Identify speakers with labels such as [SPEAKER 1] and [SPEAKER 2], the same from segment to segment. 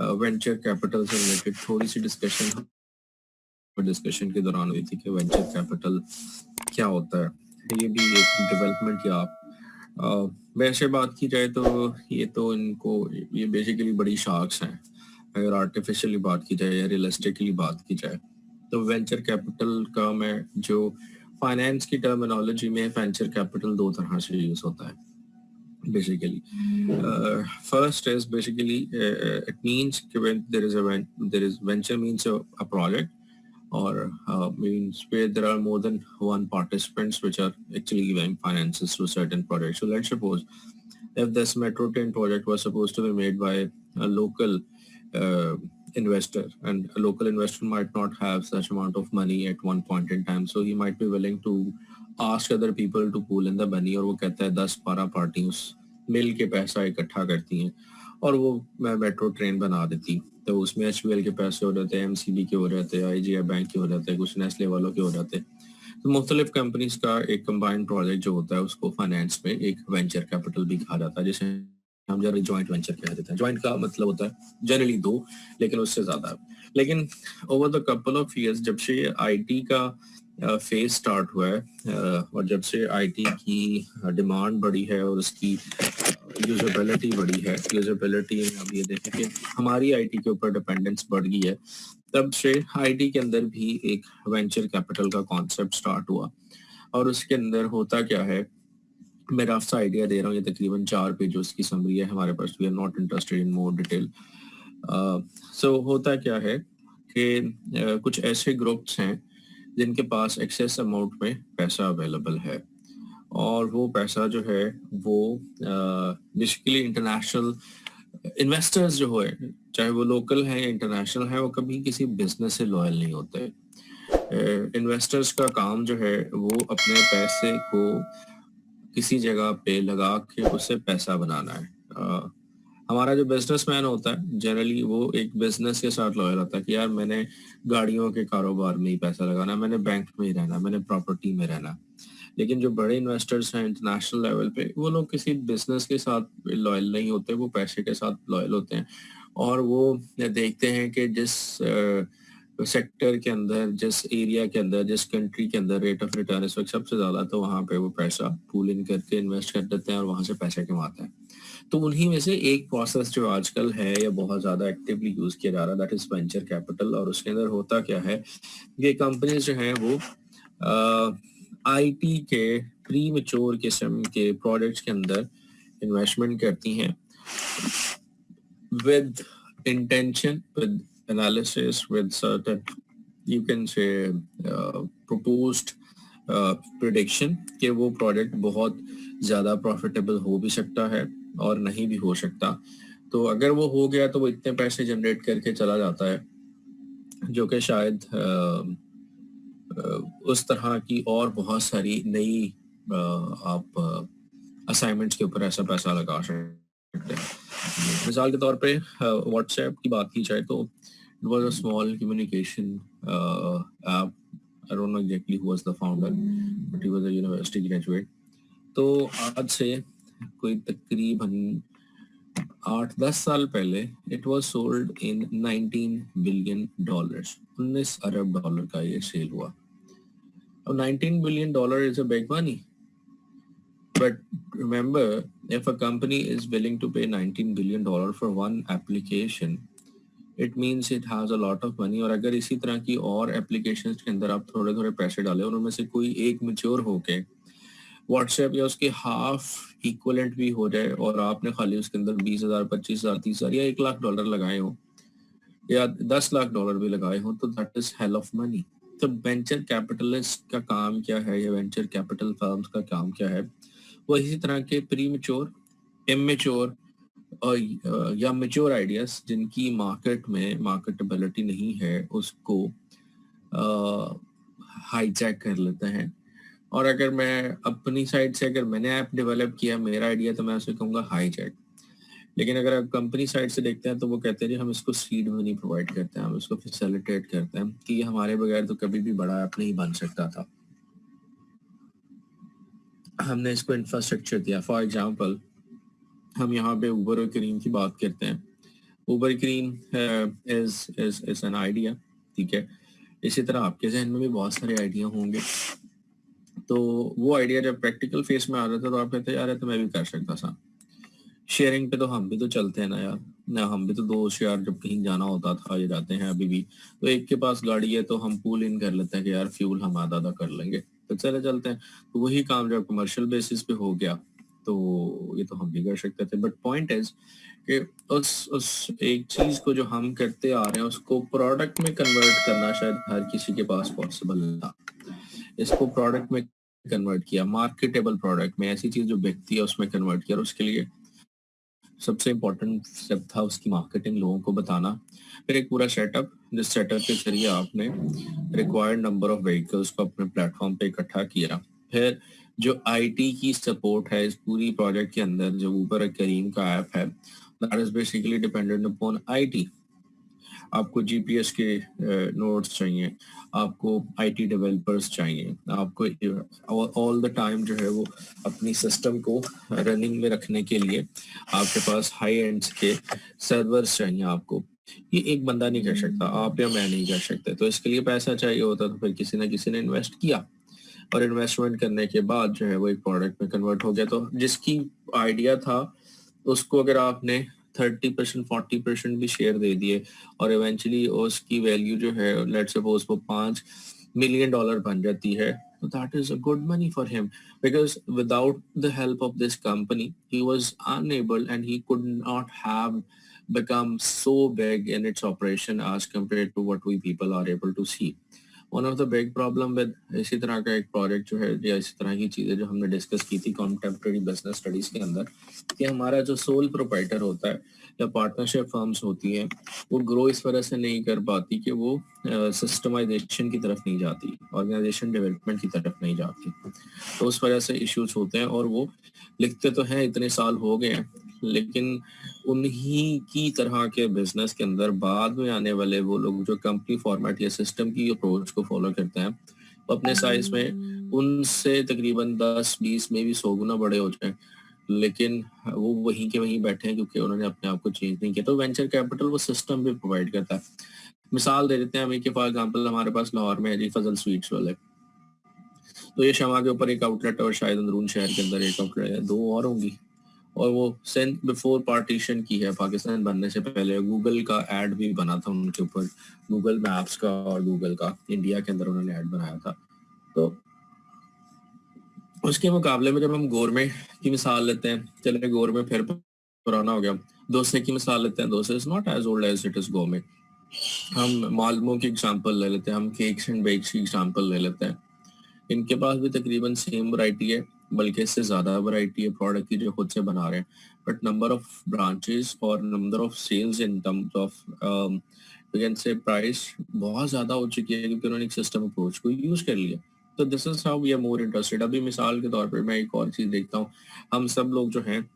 [SPEAKER 1] Venture capital से related थोड़ी सी discussion के दौरान हुई थी कि वेंचर कैपिटल क्या होता है। ये भी एक डेवलपमेंट या वैसे बात की जाए तो ये तो इनको ये बेसिकली बड़ी शार्क्स हैं। अगर आर्टिफिशियली बात की जाए या रियलिस्टिकली बात की जाए तो वेंचर कैपिटल का मैं जो फाइनेंस की टर्मिनोलॉजी में वेंचर कैपिटल दो तरह से यूज होता है basically. First is basically it means when there is venture means a project or means where there are more than one participants which are actually giving finances to certain projects. So let's suppose if this metro train project was supposed to be made by a local uh, investor, and a local investor might not have such amount of money at one point in time, so he might be willing to ask other people to pool in the money, और वो कहता है 10-12 party उस मिल के पैसा इकट्ठा करती हैं और वो मेट्रो ट्रेन बना देती। तो उसमें एचयूएल के पैसे हो जाते हैं, एमसीबी के हो जाते हैं, आईजीआई बैंक के हो जाते हैं, कुछ नेस्ले वालों के हो जाते हैं। तो मुख्तलिफ कंपनीज का एक कंबाइंड प्रोजेक्ट जो होता है उसको फाइनेंस में एक वेंचर कैपिटल भी कहा जाता है, जिसे हम जनरली जॉइंट वेंचर कह देते हैं। जॉइंट का मतलब होता है जनरली दो, लेकिन उससे ज्यादा है। लेकिन over the couple of years जब से आईटी का फेज स्टार्ट हुआ है और जब से आईटी की डिमांड बढ़ी है और उसकी यूजेबिलिटी बढ़ी है, यूजेबिलिटी में अब ये देखें कि हमारी आईटी के ऊपर डिपेंडेंस बढ़ गई है, तब से आईटी के अंदर भी एक वेंचर कैपिटल का कॉन्सेप्ट स्टार्ट हुआ। और उसके अंदर होता क्या है, मैं रफ सा आइडिया दे रहा हूँ, ये तकरीबन 4 पेजेस की समरी है हमारे पास। We are not interested in more detail. So होता क्या है कि कुछ ऐसे ग्रुप्स हैं जिनके पास एक्सेस अमाउंट में पैसा अवेलेबल है, और वो पैसा जो है वो बेसिकली इंटरनेशनल इन्वेस्टर्स जो है, चाहे वो लोकल है या इंटरनेशनल है, वो कभी किसी बिजनेस से लॉयल नहीं होते। इन्वेस्टर्स का काम जो है वो अपने पैसे को किसी जगह पे लगा के उससे पैसा बनाना है। हमारा जो बिजनेसमैन होता है जनरली वो एक बिजनेस के साथ लॉयल होता है कि यार मैंने गाड़ियों के कारोबार में ही पैसा लगाना, मैंने बैंक में ही रहना, मैंने प्रॉपर्टी में रहना। लेकिन जो बड़े इन्वेस्टर्स हैं इंटरनेशनल लेवल पे, वो लोग किसी बिजनेस के साथ लॉयल नहीं होते, वो पैसे के साथ लॉयल होते हैं। और वो देखते हैं कि जिस सेक्टर के अंदर, जिस एरिया के अंदर, जिस कंट्री के अंदर रेट ऑफ रिटर्न इस वक्त सबसे ज्यादा, तो वहां पे वो पैसा पूल इन करके इन्वेस्ट कर देते हैं और वहां से पैसे कमाते हैं। तो उन्हीं में से एक प्रोसेस जो आजकल है या बहुत ज्यादा एक्टिवली यूज किया जा रहा है, दैट इज वेंचर कैपिटल। और उसके अंदर होता क्या है, ये कंपनीज जो हैं वो आईटी के प्री मैच्योर किस्म के प्रोडक्ट्स के अंदर इन्वेस्टमेंट करती हैं with intention, with analysis, with certain, you can say, proposed prediction कि वो प्रोडक्ट बहुत ज़्यादा प्रॉफिटेबल हो भी सकता है और नहीं भी हो सकता। तो अगर वो हो गया तो वो इतने पैसे जनरेट करके चला जाता है जो कि शायद उस तरह की और बहुत सारी नई आप असाइनमेंट्स के ऊपर ऐसा पैसा लगा सकते हैं। मिसाल के तौर पे व्हाट्सएप की बात की जाए तो it was a small communication app. I don't know exactly who was the founder, but he was a university graduate. तो आज से कोई तकरीबन 8-10 साल पहले it was sold in 19 billion dollars, 19 Arab dollar का ये सेल हुआ। अब 19 billion dollar is a big money, but remember, if a company is willing to pay $19 billion for one application, it means it has a lot of money। और अगर इसी तरह की और एप्लीकेशंस के अंदर आप थोड़े थोड़े पैसे डालें और उनमें से कोई एक मैच्योर होके व्हाट्सएप या उसके हाफ इक्वलेंट भी हो जाए और आपने खाली उसके अंदर 20,000, 25,000, 30,000 या 1 लाख डॉलर लगाए हो या 10 लाख डॉलर भी लगाए हो, तो that is hell of money. तो वेंचर कैपिटलिस्ट का काम क्या है, या वेंचर कैपिटल फर्म्स का काम क्या है, वो इसी तरह के प्री मैच्योर, इमेच्योर या मैच्योर आइडियाज जिनकी मार्केट में मार्केटेबिलिटी नहीं है उसको हाईजैक कर लेते हैं। और अगर मैं अपनी साइड से, अगर मैंने ऐप डेवलप किया मेरा आइडिया, तो मैं उसे कहूँगा हाईजैक। लेकिन अगर आप कंपनी साइड से देखते हैं तो वो कहते हैं जी हम इसको सीड मनी प्रोवाइड करते हैं, हम इसको फैसिलिटेट करते हैं कि हमारे बगैर तो कभी भी बड़ा ऐप नहीं बन सकता था, हमने इसको इंफ्रास्ट्रक्चर दिया। फॉर एग्जांपल हम यहाँ पे उबर और करीम की बात करते हैं, Uber cream is an idea, ठीक है। इसी तरह आपके जहन में भी बहुत सारे आइडिया होंगे, तो वो आइडिया जब प्रैक्टिकल फेस में आ रहा था तो आप कहते यार ये तो मैं भी कर सकता था। शेयरिंग पे तो हम भी तो चलते हैं ना यार, ना हम भी तो दोस्त यार जब कहीं जाना होता था या जाते हैं अभी भी, तो एक के पास गाड़ी है तो हम पूल इन कर लेते हैं कि यार फ्यूल हम आधा आधा कर लेंगे तो चले चलते हैं। तो वही काम जब कमर्शियल बेसिस पे हो गया तो ये तो हम भी कर सकते थे। बट पॉइंट इज कि उस एक चीज को जो हम करते आ रहे हैं उसको प्रोडक्ट में कन्वर्ट करना शायद हर किसी के पास पॉसिबल था। इसको प्रोडक्ट में कन्वर्ट किया, मार्केटेबल प्रोडक्ट में, ऐसी चीज जो बिकती है उसमें कन्वर्ट किया, और उसके लिए सबसे इम्पोर्टेंट स्टेप था उसकी मार्केटिंग, लोगों को बताना। फिर एक पूरा सेटअप, जिस सेटअप के जरिए आपने रिक्वायर्ड नंबर ऑफ व्हीकल्स को अपने प्लेटफॉर्म पे इकट्ठा किया। फिर जो आईटी की सपोर्ट है इस पूरी प्रोजेक्ट के अंदर, जो ऊपर करीम का ऐप है, that is basically dependent upon IT. आपको जीपीएस के नोट्स चाहिए, आपको आईटी डेवलपर्स चाहिए, आपको ऑल द टाइम जो है वो अपनी सिस्टम को रनिंग में रखने के लिए आपके पास हाई एंड्स के सर्वर्स चाहिए आपको। ये एक बंदा नहीं कर सकता, आप या मैं नहीं कर सकते। तो इसके लिए पैसा चाहिए होता, तो फिर किसी ना किसी ने इन्वेस्ट किया, और इन्वेस्टमेंट करने के बाद जो है वो एक प्रोडक्ट में कन्वर्ट हो गया। तो जिसकी आइडिया था उसको अगर आपने 30% 40% भी शेयर दे दिए और इवेंचुअली उसकी वैल्यू जो है लेट्स सपोज वो $5 million बन जाती है, तो that is a good money for him, because without the help of this company he was unable and he could not have become so big in its operation as compared to what we people are able to see. One of the big problem with इसी तरह का एक project जो है या इसी तरह की चीज़ें जो हमने डिस्कस की थी कॉन्टेम्प्रेरी बिजनेस स्टडीज के अंदर, कि हमारा जो सोल प्रोप्राइटर होता है या पार्टनरशिप फर्म्स होती हैं, वो ग्रो इस वजह से नहीं कर पाती कि वो सिस्टमाइजेशन की तरफ नहीं जाती, ऑर्गेनाइजेशन डेवलपमेंट की तरफ नहीं जाती। तो उस वजह से इश्यूज होते हैं, और वो लिखते तो हैं इतने साल हो गए हैं, लेकिन उन्हीं की तरह के बिजनेस के अंदर बाद में आने वाले वो लोग जो कंपनी फॉर्मेट या सिस्टम की अप्रोच को फॉलो करते हैं, वो अपने साइज में उनसे तकरीबन 10-20 में भी 100 गुना बड़े हो जाए, लेकिन वो वहीं के वहीं बैठे हैं क्योंकि उन्होंने अपने आप को चेंज नहीं किया। तो वेंचर कैपिटल वो सिस्टम भी प्रोवाइड करता है। मिसाल दे देते हैं हमें कि फॉर एग्जांपल हमारे पास लाहौर में है जी फजल स्वीट्स वाले, तो ये शमा के ऊपर एक आउटलेट है और शायद अंदरून शहर के अंदर एक आउटलेट है, 2 और होंगी, और वो सिंध बिफोर पार्टीशन की है, पाकिस्तान बनने से पहले गूगल का एड भी बना था उनके ऊपर, गूगल मैप्स का और गूगल का इंडिया के अंदर उन्होंने एड बनाया था। तो उसके मुकाबले में जब हम गोरमे की मिसाल लेते हैं, चले गोरमे फिर पुराना हो गया, डोसे की मिसाल लेते हैं, डोसे is not as old as it is gourmet. हम मालमो की एग्जांपल ले लेते हैं, हम केक्स एंड बेक्स की एग्जांपल ले लेते हैं, इनके पास भी तकरीबन सेम वैरायटी है, बल्कि इससे ज़्यादा वैरायटी है प्रोडक्ट की जो खुद से बना रहे हैं। बट नंबर ऑफ ब्रांचेस और number of sales in terms of we can say price बहुत ज़्यादा हो चुकी है क्योंकि उन्होंने एक सिस्टम अप्रोच को यूज़ कर लिया। तो this is how we are more interested. अभी मिसाल के तौर पर मैं एक और चीज़ देखता हूँ, हम सब लोग जो हैं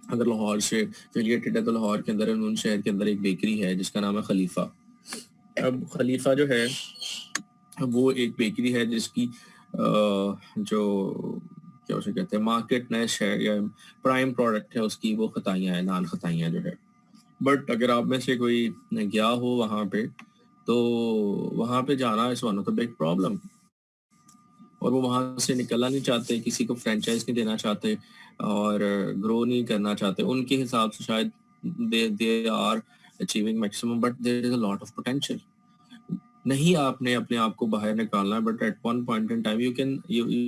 [SPEAKER 1] अगर लाहौर से रिलेटेड है तो लाहौर के अंदर उन शहर के अंदर एक बेकरी है जिसका नाम है खलीफा। अब खलीफा जो है वो एक बेकरी है जिसकी जो क्या उसे कहते हैं मार्केट नेश है या प्राइम प्रोडक्ट है उसकी वो खताइयाँ हैं, नान खताइयाँ जो है। बट अगर आप में से कोई गया हो वहाँ पे, तो वहाँ पे जाना is one of the big problem, और वो वहाँ से निकलना नहीं चाहते, किसी को फ्रेंचाइज नहीं देना चाहते और ग्रो नहीं करना चाहते। उनके हिसाब से शायद they are achieving maximum, but there is a lot of potential. नहीं आपने अपने आप को बाहर निकालना है, but at one point in time you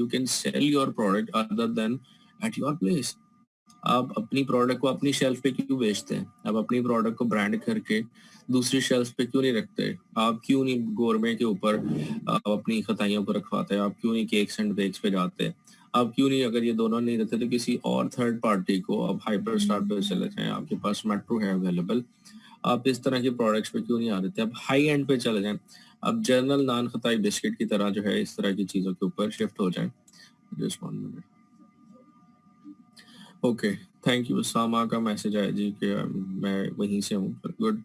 [SPEAKER 1] can sell your product other than at your place. आप अपनी प्रोडक्ट को अपनी शेल्फ पे क्यों बेचते हैं? आप अपनी प्रोडक्ट को ब्रांड करके दूसरी शेल्फ पे क्यों नहीं रखते? आप क्यों नहीं गोरमे के ऊपर आप अपनी खताइयों को रखवाते हैं? आप क्यों नहीं केक्स एंड बेक्स पे जाते हैं? आप क्यों नहीं, अगर ये दोनों नहीं रहते तो किसी और थर्ड पार्टी को आप हाइपर स्टार पे चले जाएं, आपके पास मेट्रो है अवेलेबल, आप इस तरह के प्रोडक्ट्स पे क्यों नहीं आ रहे थे? आप हाई एंड पे चले जाएं, अब जनरल नान खताई बिस्किट की तरह जो है इस तरह की चीजों के ऊपर शिफ्ट हो जाएं। Just 1 minute. Okay, thank you. सामा का मैसेज आया जी कि मैं वहीं से हूँ, गुड।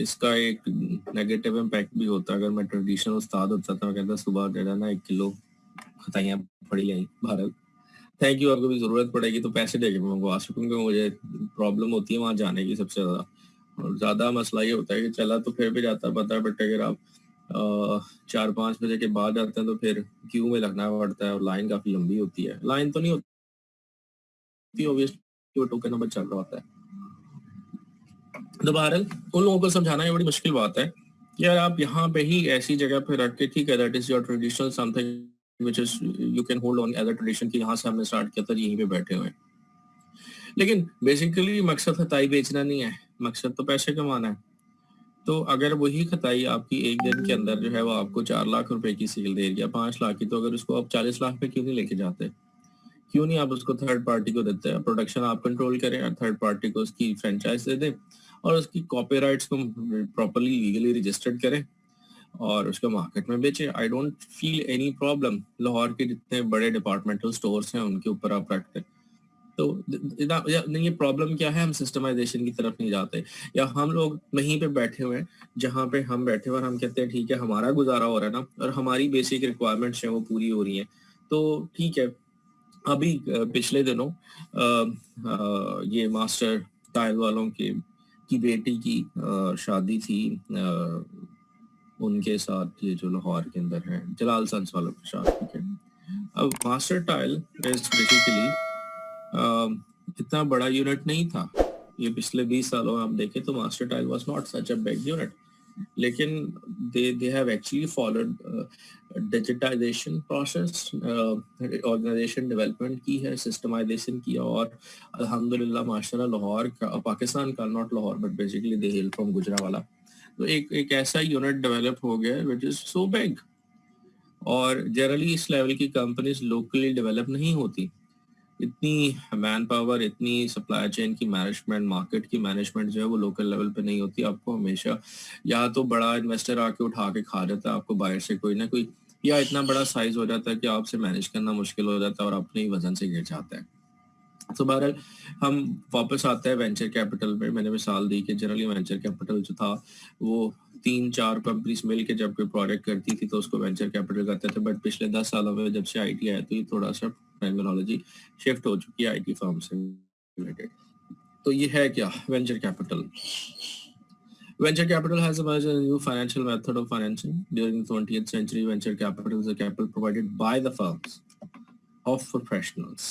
[SPEAKER 1] इसका एक नेगेटिव इम्पैक्ट भी होता है। अगर मैं ट्रेडिशनल उस्ताद होता तो मैं कहता सुबह जो है ना 1 किलो खताइयाँ पड़ी आई भारत, थैंक यू, आपको भी जरूरत पड़ेगी तो पैसे दे के मैं मंगवा सकूँ, क्योंकि मुझे प्रॉब्लम होती है वहाँ जाने की सबसे ज्यादा। और ज्यादा मसला ये होता है कि चला तो फिर भी जाता पता है, बट अगर आप 4-5 बजे के बाद जाते हैं तो फिर क्यू में लगना पड़ता है और लाइन काफी लंबी होती है। लाइन तो नहीं होती ऑब्वियसली, वो टोकन नंबर चल रहा होता है। तो बहरहाल उन लोगों को समझाना ये बड़ी मुश्किल बात है कि यार आप यहाँ पे ही ऐसी जगह पे रख के, ठीक है that is your traditional something which is you can hold on as a tradition, कि यहाँ से हमने स्टार्ट किया था, यहीं पे बैठे हुए हैं। लेकिन बेसिकली मकसद खताई बेचना नहीं है, मकसद तो पैसे कमाना है। तो अगर वही खताई आपकी एक दिन के अंदर जो है वो आपको 4 लाख रुपए की सेल दे रही है, 5 लाख की, तो अगर उसको आप 40 लाख पे क्यों नहीं लेके जाते? क्यों नहीं आप उसको थर्ड पार्टी को देते हैं? प्रोडक्शन आप कंट्रोल करें और थर्ड पार्टी को उसकी फ्रेंचाइज दे दें और उसकी कॉपीराइट्स को प्रॉपरली लीगली रजिस्टर्ड करें और उसको मार्केट में बेचें। I don't feel any problem. Lahore के जितने बड़े डिपार्टमेंटल स्टोर्स हैं उनके ऊपर आप रखते हैं तो नहीं, ये प्रॉब्लम क्या है? हम सिस्टमाइजेशन की तरफ नहीं जाते, या हम लोग वहीं पे बैठे हुए हैं जहाँ पे हम बैठे हुए और हम कहते हैं ठीक है हमारा गुजारा हो रहा है ना, और हमारी बेसिक रिक्वायरमेंट्स हैं वो पूरी हो रही हैं, तो ठीक है। अभी पिछले दिनों ये मास्टर टाइल वालों की बेटी की शादी थी, उनके साथ, ये जो लाहौर के अंदर है, जलाल सन्स वालों के साथ, ठीक है। अब मास्टर टाइल इज बेसिकली इतना बड़ा यूनिट नहीं था। ये पिछले 20 सालों में आप देखें तो master tile was not such a big unit, लेकिन they have actually followed digitization process, organization development की है, सिस्टमाइजेशन किया, और अल्हम्दुलिल्लाह माशाल्लाह लाहौर का, पाकिस्तान का, not Lahore but basically they hello from Gujranwala, तो एक ऐसा यूनिट डेवलप हो गया व्हिच इज सो बिग। और जनरली इस लेवल की कंपनीज लोकली डेवलप नहीं होती। इतनी मैन पावर, इतनी सप्लाई चेन की मैनेजमेंट, मार्केट की मैनेजमेंट जो है वो लोकल लेवल पे नहीं होती। आपको हमेशा या तो बड़ा इन्वेस्टर आके उठा के खा जाता है आपको बाहर से कोई ना कोई, या इतना बड़ा साइज हो जाता है कि आपसे मैनेज करना मुश्किल हो जाता है और अपने ही वजन से गिर जाता है। तो बहरहाल हम वापस आते हैं वेंचर कैपिटल पे। मैंने मिसाल दी कि जनरली वेंचर कैपिटल जो था वो 3-4 कंपनीज मिल के जब कोई प्रोडक्ट करती थी तो उसको वेंचर कैपिटल करते थे, बट पिछले 10 सालों में जब से आईटी आया तो ये थोड़ा सा टर्मिनोलॉजी शिफ्ट हो चुकी है आईटी फर्म से रिलेटेड। तो ये है क्या venture capital? Venture capital has emerged as a new financial method of financing. During the 20th century, venture capital is a capital provided by the firms of professionals,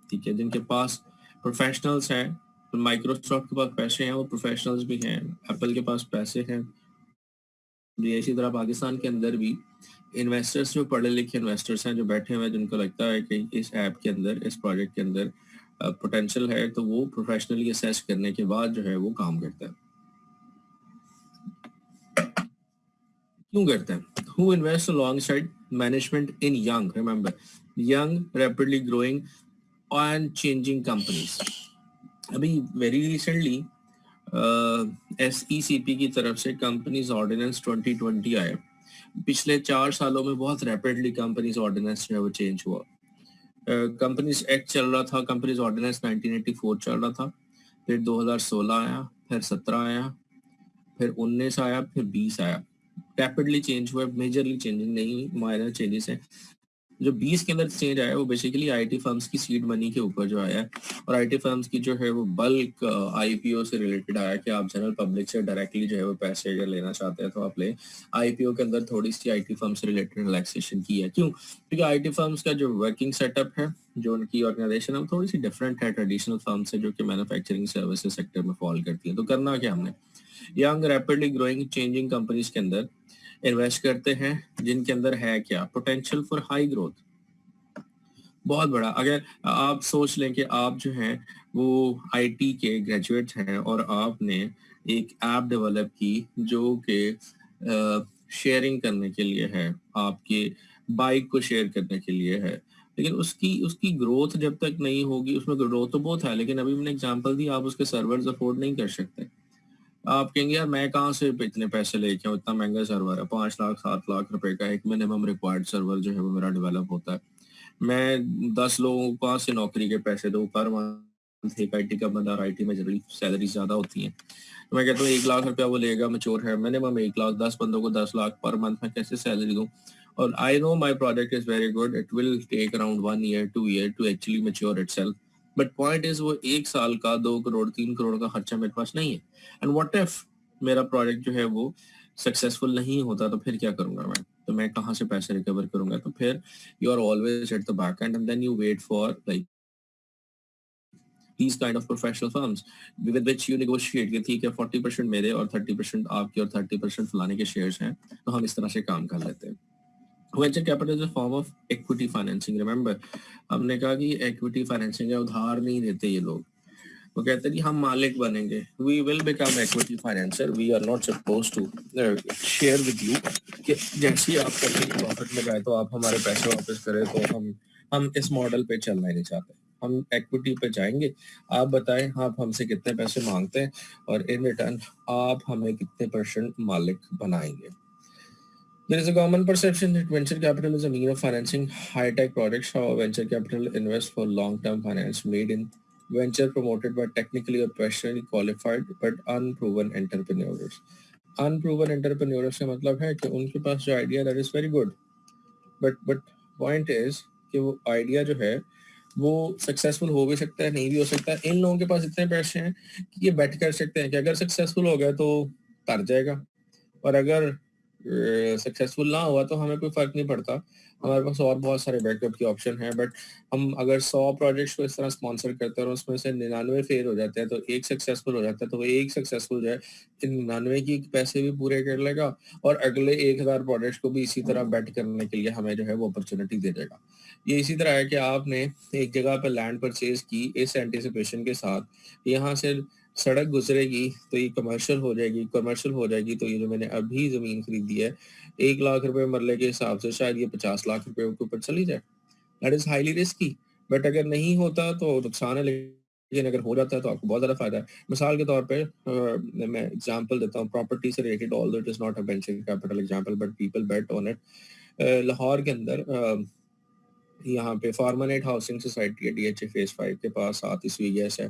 [SPEAKER 1] ठीक है, जिनके पास professionals हैं। Microsoft के पास पैसे हैं, वो प्रोफेशनल्स भी हैं। एप्पल के पास पैसे हैं। इसी तरह पाकिस्तान के अंदर भी इन्वेस्टर्स, जो पढ़े लिखे इन्वेस्टर्स हैं, जो बैठे हुए हैं, जिनको लगता है कि इस ऐप के अंदर, इस प्रोजेक्ट के अंदर पोटेंशियल है, तो वो प्रोफेशनली असेस करने के बाद जो है वो काम करता है। क्यों करता है? Who invest alongside management in young, remember, young rapidly growing and changing companies. अभी वेरी रिसेंटली SECP की तरफ से कंपनीज ऑर्डिनेंस 2020 आया। पिछले 4 सालों में बहुत रैपिडली कंपनीज ऑर्डिनेंस जो है वो चेंज हुआ। कंपनीज एक्ट चल रहा था, कंपनीज ऑर्डिनेंस 1984 चल रहा था, फिर 2016 आया, फिर 17 आया, फिर 19 आया, फिर 20 आया। रैपिडली चेंज हुआ, मेजरली चेंजिंग नहीं, माइनर चेंजेस हैं। जो 20 के अंदर चेंज आया वो बेसिकली आईटी फर्म्स की सीड मनी के ऊपर जो आया है, और आईटी फर्म्स की जो है वो बल्क आईपीओ से रिलेटेड आया कि आप जनरल पब्लिक से डायरेक्टली जो है वो पैसे अगर लेना चाहते हैं तो आप ले। आईपीओ के अंदर थोड़ी सी आईटी फर्म से रिलेटेड रिलैक्सेशन की है। क्यों? क्योंकि आईटी फर्म्स का जो वर्किंग सेटअप है, जो उनकी ऑर्गेनाइजेशन है, थोड़ी सी डिफरेंट है ट्रेडिशनल फर्म से जो कि मैन्युफैक्चरिंग सर्विसेज सेक्टर में फॉल करती है। तो करना क्या हमने? Young rapidly growing changing companies के अंदर इन्वेस्ट करते हैं जिनके अंदर है क्या? पोटेंशियल फॉर हाई ग्रोथ, बहुत बड़ा। अगर आप सोच लें कि आप जो हैं वो आईटी के ग्रेजुएट्स हैं और आपने एक ऐप डेवलप की जो कि शेयरिंग करने के लिए है, आपके बाइक को शेयर करने के लिए है, लेकिन उसकी उसकी ग्रोथ जब तक नहीं होगी, उसमें ग्रोथ तो बहुत है, लेकिन अभी मैंने एग्जांपल दी, आप उसके सर्वर्स अफोर्ड नहीं कर सकते। आप कहेंगे यार मैं कहाँ से इतने पैसे लेके आऊँ, इतना महंगा सर्वर है, 5 लाख 7 लाख रुपए का एक मिनिमम रिक्वायर्ड सर्वर जो है वो मेरा डेवलप होता है। मैं 10 लोगों को कहाँ से नौकरी के पैसे दूँ पर मंथ? एक आईटी का बंदा, आईटी में जनरली सैलरी ज्यादा होती है, तो मैं कहता हूँ 1 लाख रुपया वो लेगा, मेच्योर है, मिनिमम 1 लाख, 10 बंदों को 10 लाख पर मंथ में कैसे सैलरी दूँ? और I know my project is very good, it will take around 1 year 2 year to actually mature itself, but point is वो 1 साल का 2 करोड़ 3 करोड़ का खर्चा मेरे पास नहीं है। एंड व्हाट इफ मेरा प्रोजेक्ट जो है वो सक्सेसफुल नहीं होता, तो फिर क्या करूंगा मैं? तो मैं कहाँ से पैसे रिकवर करूंगा? तो फिर you are always at the back end then you wait for like these kind of professional firms with which you negotiate कि ठीक है 40% मेरे और 30% आपके और 30% फलाने के शेयर्स हैं, तो हम इस तरह से काम कर लेते हैं। Venture capital is a form of equity financing. Remember, हमने कहा कि इक्विटी फाइनेंसिंग है, उधार नहीं देते ये लोग। वो कहते हैं कि हम मालिक बनेंगे, we will become equity financer, we are not suppose to share with you कि जैसे ही आप कंपनी प्रॉफिट में गए तो आप हमारे पैसे वापस करें, तो हम इस मॉडल पे चलना ही नहीं चाहते। हम इक्विटी पे जाएंगे, आप बताएं आप हमसे कितने पैसे मांगते हैं और इन रिटर्न आप हमें कितने परसेंट मालिक बनाएंगे। There is a common perception that venture capital is a means of financing high-tech projects. However, venture capital invests for long-term finance made in venture promoted by technically or professionally qualified but unproven entrepreneurs. Unproven entrepreneurs का मतलब है कि उनके पास जो idea that is very good, but point is कि वो idea जो है वो सक्सेसफुल हो भी सकता है, नहीं भी हो सकता है। इन लोगों के पास इतने पैसे हैं कि ये बेट कर सकते हैं कि अगर सक्सेसफुल हो गया तो तर जाएगा, और अगर सक्सेसफुल ना हुआ तो हमें कोई फर्क नहीं पड़ता, हमारे पास और बहुत सारे बैकअप के ऑप्शन हैं। बट हम अगर 100 प्रोजेक्ट्स को इस तरह स्पॉन्सर करते हैं और उसमें से 99 फेल हो जाते हैं तो एक सक्सेसफुल हो जाता है, तो वो एक सक्सेसफुल जो है इन 99 की पैसे भी पूरे कर लेगा और अगले 1000 प्रोजेक्ट्स को भी इसी तरह बेट करने के लिए हमें जो है वो अपॉर्चुनिटी दे देगा। ये इसी तरह है कि आपने एक जगह पर लैंड परचेज की इस एंटिसिपेशन के साथ यहाँ से सड़क गुजरेगी तो ये कमर्शियल हो जाएगी, कमर्शियल हो जाएगी तो ये जो मैंने अभी जमीन खरीदी है 1 लाख रुपए मरले के हिसाब से शायद ये 50 लाख रुपए के ऊपर चली जाए। That is highly risky. But अगर नहीं होता तो नुकसान है, लेकिन अगर हो जाता है तो आपको बहुत ज्यादा फायदा है। मिसाल के तौर पे मैं एग्जांपल देता हूँ प्रॉपर्टी से related, although it is not a venture capital example but people bet on it. Lahore के अंदर यहाँ पे फार्मानेट हाउसिंग सोसाइटी है डीएचए फेज 5 के पास, 7 गैस है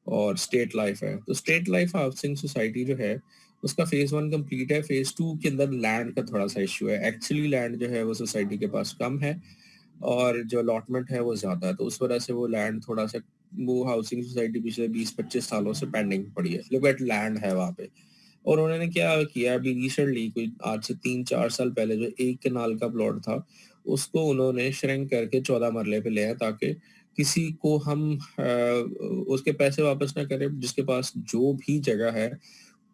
[SPEAKER 1] और स्टेट लाइफ है। तो स्टेट लाइफ हाउसिंग सोसाइटी जो है उसका फेज 1 कंप्लीट है, फेज 2 के अंदर लैंड का थोड़ा सा इश्यू है। एक्चुअली लैंड जो है वो सोसाइटी के पास कम है और जो अलॉटमेंट है वो ज्यादा है, तो उस वजह से वो लैंड थोड़ा सा, वो हाउसिंग सोसाइटी पिछले 20-25 सालों से पेंडिंग पड़ी है। लुक एट लैंड है वहाँ पे। और उन्होंने क्या किया अभी रिसेंटली कोई आज से 3-4 साल पहले जो एक कनाल का प्लॉट था उसको उन्होंने श्रिंक करके 14 मरले पे ले आए ताकि किसी को हम उसके पैसे वापस ना करें, जिसके पास जो भी जगह है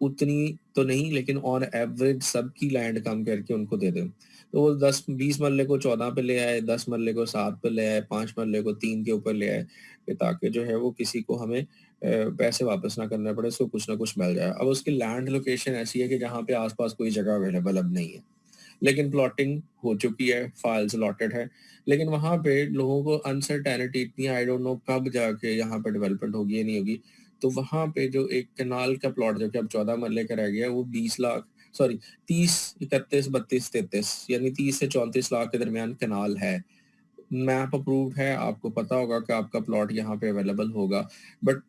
[SPEAKER 1] उतनी तो नहीं लेकिन ऑन एवरेज सबकी लैंड कम करके उनको दे दें। तो वो 10-20 मरले को 14 पे ले आए, 10 मरले को 7 पे ले आए, 5 मरले को 3 के ऊपर ले आए ताकि जो है वो किसी को हमें पैसे वापस ना करना पड़े, उसको कुछ ना कुछ मिल जाए। अब उसकी लैंड लोकेशन ऐसी है कि जहाँ पे आसपास कोई जगह अवेलेबल अब नहीं है, लेकिन प्लॉटिंग हो चुकी है, फाइल्स अलॉटेड है, लेकिन वहाँ पे लोगों को अनसर्टेनिटी इतनी, आई डोंट नो कब जाके यहाँ पे डेवलपमेंट होगी या नहीं होगी। तो वहाँ पे जो एक कनाल का प्लॉट जो कि अब 14 मरले का रह गया वो 20 लाख, सॉरी 30, 31, 32, 33 यानी 30 से 34 लाख के दरमियान कनाल है। मैप अप्रूव्ड है, आपको पता होगा कि आपका प्लॉट यहाँ पे अवेलेबल होगा, बट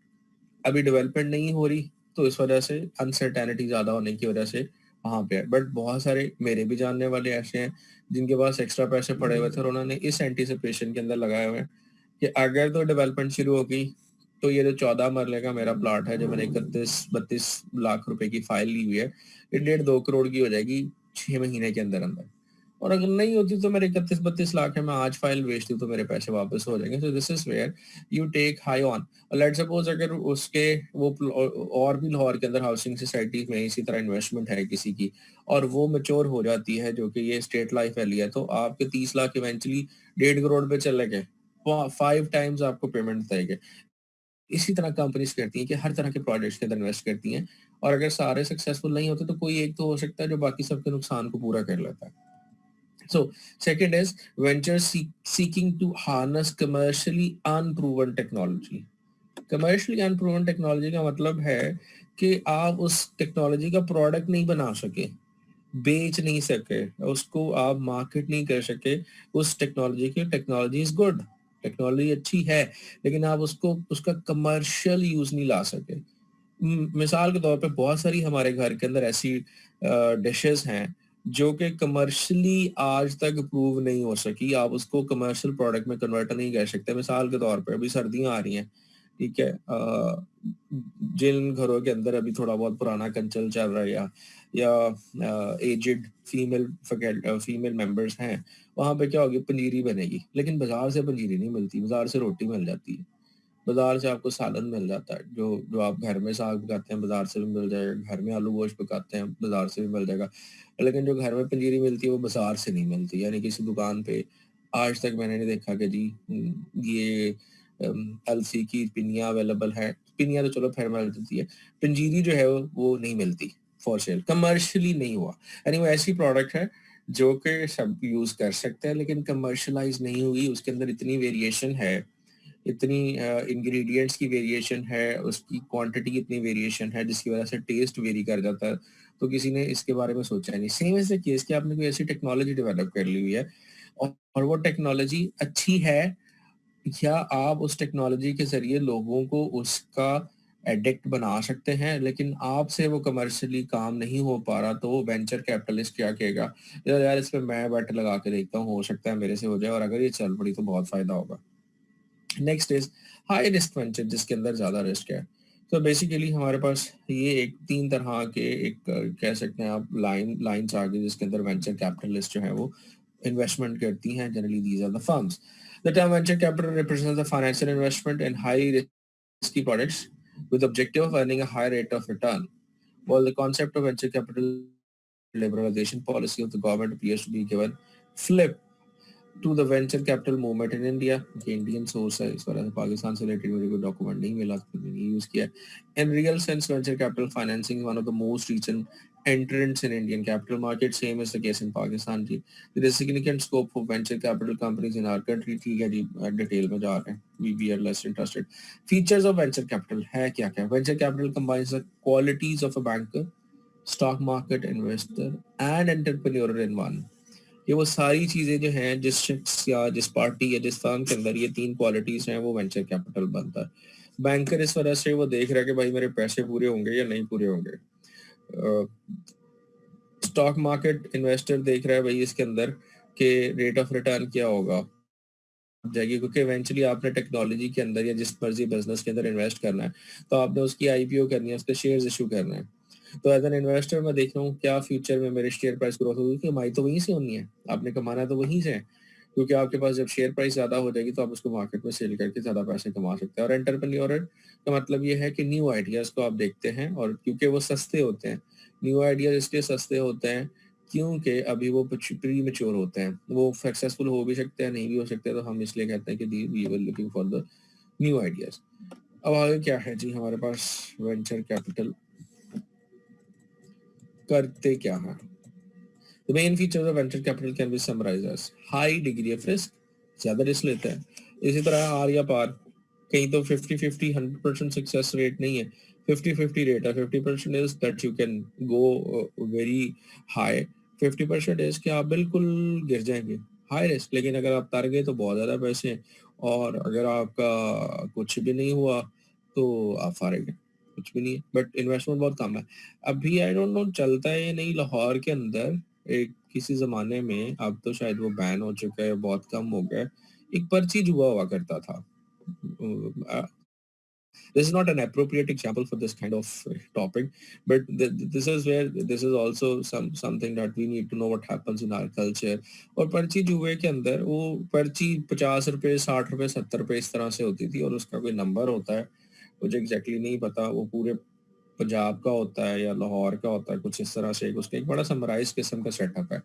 [SPEAKER 1] अभी डेवलपमेंट नहीं हो रही तो इस वजह से अनसर्टेनिटी ज्यादा होने की वजह से वहां पे है। बट बहुत सारे मेरे भी जानने वाले ऐसे हैं जिनके पास एक्स्ट्रा पैसे पड़े हुए थे और उन्होंने इस एंटीसिपेशन के अंदर लगाए हुए हैं कि अगर तो डेवलपमेंट शुरू होगी तो ये जो 14 मरले का मेरा प्लॉट है जो मैंने 31-32 लाख रुपए की फाइल ली हुई है ये 1.5-2 करोड़ की हो जाएगी 6 महीने के अंदर अंदर। और अगर नहीं होती तो मेरे 31-32 लाख है, मैं आज फाइल बेच दूं तो मेरे पैसे वापस हो जाएंगे। So this is where you take high on. Let's suppose अगर उसके वो और भी लाहौर के अंदर हाउसिंग सोसाइटी में इसी तरह इन्वेस्टमेंट है किसी की और वो मेच्योर हो जाती है जो कि ये स्टेट लाइफ वाली है, तो आपके 30 लाख इवेंचुअली 1.5 करोड़ पे चले गए, 5 टाइम्स आपको पेमेंट देंगे। इसी तरह कंपनीज करती हैं कि हर तरह के प्रोजेक्ट्स के अंदर इन्वेस्ट करती हैं और अगर सारे सक्सेसफुल नहीं होते तो कोई एक तो हो सकता है जो बाकी सबके नुकसान को पूरा कर लेता है। So, second is seeking to harness commercially unproven technology. Commercially unproven technology का मतलब है कि आप उस टेक्नोलॉजी का प्रोडक्ट नहीं बना सके, बेच नहीं सके, उसको आप मार्केट नहीं कर सके उस टेक्नोलॉजी की। टेक्नोलॉजी इज गुड, टेक्नोलॉजी अच्छी है, लेकिन आप उसको उसका कमर्शियल यूज नहीं ला सके। मिसाल के तौर पे बहुत सारी हमारे घर के अंदर ऐसी डिशेस हैं जो कि कमर्शियली आज तक प्रूव नहीं हो सकी। आप उसको कमर्शियल प्रोडक्ट में कन्वर्ट नहीं कर सकते। मिसाल के तौर पे अभी सर्दियां आ रही हैं, ठीक है, जिन घरों के अंदर अभी थोड़ा बहुत पुराना कंचल चल रहा है या एजिड फीमेल मेंबर्स हैं, वहां पे क्या होगी, पंजीरी बनेगी, लेकिन बाजार से पंजीरी नहीं मिलती, बाजार से रोटी मिल जाती है, बाजार से आपको सालन मिल जाता है, जो जो आप घर में साग पकाते हैं बाजार से भी मिल जाएगा, घर में आलू गोश्त पकाते हैं बाजार से भी मिल जाएगा, लेकिन जो घर में पंजीरी मिलती है वो बाजार से नहीं मिलती। यानी किसी दुकान पे आज तक मैंने नहीं देखा कि जी ये अलसी की पिनिया अवेलेबल है। पिनिया तो चलो फिर मिल जाती है, पंजीरी जो है वो नहीं मिलती फॉर सेल, कमर्शियली नहीं हुआ। यानी वो ऐसी प्रोडक्ट है जो कि सब यूज कर सकते हैं, लेकिन कमर्शलाइज नहीं हुई। उसके अंदर इतनी वेरिएशन है, इतनी इंग्रेडिएंट्स की वेरिएशन है, उसकी क्वांटिटी इतनी वेरिएशन है, जिसकी वजह से टेस्ट वेरी कर जाता है। तो किसी ने इसके बारे में सोचा नहीं। सेम ऐसे केस कि आपने कोई ऐसी टेक्नोलॉजी डेवलप कर ली हुई है और वो टेक्नोलॉजी अच्छी है, क्या आप उस टेक्नोलॉजी के जरिए लोगों को उसका एडिक्ट बना सकते हैं, लेकिन आपसे वो कमर्शियली काम नहीं हो पा रहा, तो वेंचर कैपिटलिस्ट क्या कहेगा, यार इस पे मैं बेट लगा के देखता हूँ, हो सकता है मेरे से हो जाए, और अगर ये चल पड़ी तो बहुत फायदा होगा। Next is high risk venture, जिसके अंदर ज्यादा रिस्क है। तो बेसिकली हमारे पास ये एक तीन तरह के एक कह सकते हैं आप लाइंस आ गई, जिसके अंदर वेंचर कैपिटलिस्ट जो है वो इन्वेस्टमेंट करती हैं। Generally these are the firms. The term venture capital represents the financial investment in high risky products with objective of earning a high rate of return. While the concept of venture capital liberalization policy of the government appears to be given flip to the venture capital movement in India, कि Indian source है इस वजह से पाकिस्तान से related मुझे कोई document नहीं मिला, तो मैंने नहीं यूज किया। In real sense, venture capital financing is one of the most recent entrants in Indian capital market. Same is the case in Pakistan ji. There is significant scope for venture capital companies in our country। ठीक है जी, detail में जा रहे हैं, we are less interested। Features of venture capital है क्या क्या? Venture capital combines the qualities of a banker, stock market investor and entrepreneur in one। ये वो सारी चीजें जो हैं, जिस शख्स या जिस पार्टी या जिस फर्म के अंदर ये तीन क्वालिटीज हैं, वो वेंचर कैपिटल बनता है। बैंकर इस वजह से वो देख रहा है कि भाई मेरे पैसे पूरे होंगे या नहीं पूरे होंगे। स्टॉक मार्केट इन्वेस्टर देख रहा है भाई इसके अंदर के रेट ऑफ रिटर्न क्या होगा जाएगी, क्योंकि इवेंचुअली आपने टेक्नोलॉजी के अंदर या जिस मर्जी बिजनेस के अंदर इन्वेस्ट करना है, तो आपने उसकी आईपीओ करनी है, उसके शेयर्स इशू करना है। तो एज एन इन्वेस्टर मैं देख रहा हूँ क्या फ्यूचर में मेरे शेयर प्राइस ग्रोथ होगी, कि कमाई तो वहीं से होनी है, आपने कमाना तो वहीं से है, क्योंकि आपके पास जब शेयर प्राइस ज्यादा हो जाएगी तो आप उसको मार्केट में सेल करके ज्यादा पैसे कमा सकते हैं। और एंटरप्रेन्योर का मतलब ये है कि न्यू आइडियाज को आप देखते हैं, और क्योंकि वो सस्ते होते हैं, न्यू आइडियाज इसलिए सस्ते होते हैं क्योंकि अभी वो प्री मेच्योर होते हैं, वो सक्सेसफुल हो भी सकते हैं, नहीं भी हो सकते, तो हम इसलिए कहते हैं कि we were looking for the new ideas. अब आगे क्या है जी हमारे पास, वेंचर कैपिटल करते क्या है। The main features of venture capital can be summarized as high degree of risk, ज्यादा रिस्क लेते हैं। इसी तरह आर या पार, कहीं तो 50-50 100% सक्सेस रेट नहीं है, 50-50 रेट है। 50% is that you can go very high, 50% is कि आप बिल्कुल गिर जाएंगे, हाई रिस्क। लेकिन अगर आप तर गए तो बहुत ज्यादा पैसे हैं, और अगर आपका कुछ भी नहीं हुआ तो आप हारे गए, कुछ भी नहीं है, बट इन्वेस्टमेंट बहुत कम है। अभी आई डोंट नो चलता है या नहीं, लाहौर के अंदर एक किसी जमाने में, अब तो शायद वो बैन हो चुका है, बहुत कम हो गया, एक पर्ची जुआ हुआ करता था। This is not an appropriate example for this kind of topic, but this is where this is also something that we need to know what happens in our culture। और पर्ची जुए के अंदर वो पर्ची 50 रुपए 60 रुपए 70 रुपए इस तरह से होती थी, और उसका कोई नंबर होता है, मुझे एग्जैक्टली नहीं पता, वो पूरे पंजाब का होता है या लाहौर का होता है, कुछ इस तरह से, उसका एक बड़ा समराइज किस्म का सेटअप है।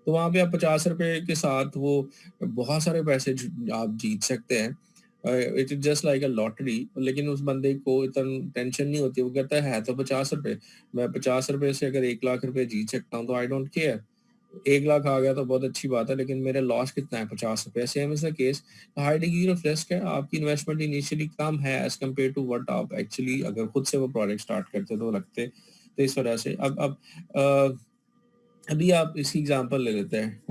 [SPEAKER 1] तो वहाँ पे आप 50 रुपए के साथ वो बहुत सारे पैसे आप जीत सकते हैं। It is just like a lottery. लेकिन उस बंदे को इतना टेंशन नहीं होती, वो कहता है तो 50 रुपए, मैं 50 रुपए से अगर 1 लाख रुपए जीत सकता हूँ तो आई डोंट केयर। 1 लाख आ गया तो बहुत अच्छी बात है, लेकिन मेरा लॉस कितना है, 50 रुपए। Same is the case, high degree of risk है, आपकी इन्वेस्टमेंट इनिशियली कम है एज कम्पेयर टू व्हाट आप एक्चुअली अगर खुद से वो प्रोजेक्ट स्टार्ट करते तो लगते। तो इस वजह से अब अभी आप इसकी एग्जांपल ले लेते हैं,